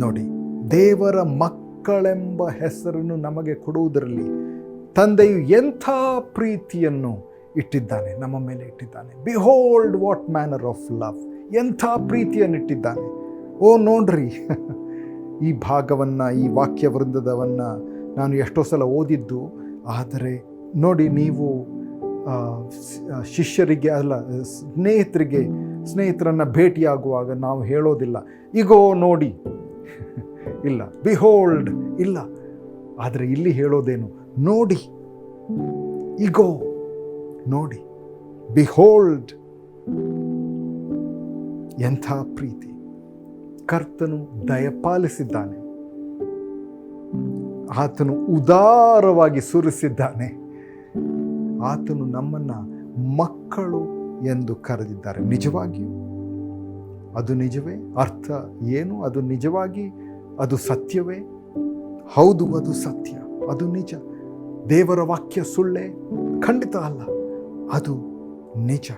ನೋಡಿ, ದೇವರ ಮಕ್ಕಳೆಂಬ ಹೆಸರನ್ನು ನಮಗೆ ಕೊಡುವುದರಲ್ಲಿ ತಂದೆಯು ಎಂಥ ಪ್ರೀತಿಯನ್ನು ಇಟ್ಟಿದ್ದಾನೆ, ನಮ್ಮ ಮೇಲೆ ಇಟ್ಟಿದ್ದಾನೆ. Behold what manner of love, ಎಂಥ ಪ್ರೀತಿಯನ್ನು ಇಟ್ಟಿದ್ದಾನೆ. ಓ ನೋಡ್ರಿ, ಈ ಭಾಗವನ್ನು, ಈ ವಾಕ್ಯ ವೃಂದದವನ್ನು ನಾನು ಎಷ್ಟೋ ಸಲ ಓದಿದ್ದು. ಆದರೆ ನೋಡಿ, ನೀವು ಶಿಷ್ಯರಿಗೆ ಅಲ್ಲ, ಸ್ನೇಹಿತರನ್ನು ಭೇಟಿಯಾಗುವಾಗ ನಾವು ಹೇಳೋದಿಲ್ಲ ಇಗೋ ನೋಡಿ, ಇಲ್ಲ, ಬಿಹೋಲ್ಡ್ ಇಲ್ಲ. ಆದರೆ ಇಲ್ಲಿ ಹೇಳೋದೇನು? ನೋಡಿ, ಇಗೋ ನೋಡಿ, ಬಿಹೋಲ್ಡ್. ಎಂಥ ಪ್ರೀತಿ! ಕರ್ತನು ದಯಪಾಲಿಸಿದ್ದಾನೆ, ಆತನು ಉದಾರವಾಗಿ ಸುರಿಸಿದ್ದಾನೆ. ಆತನು ನಮ್ಮನ್ನು ಮಕ್ಕಳು ಎಂದು ಕರೆದಿದ್ದಾರೆ. ನಿಜವಾಗಿಯೂ ಅದು ನಿಜವೇ? ಅರ್ಥ ಏನು? ಅದು ನಿಜವಾಗಿ ಅದು ಸತ್ಯವೇ? ಹೌದು, ಅದು ಸತ್ಯ, ಅದು ನಿಜ. ದೇವರ ವಾಕ್ಯ ಸುಳ್ಳೇ? ಖಂಡಿತ ಅಲ್ಲ, ಅದು ನಿಜ.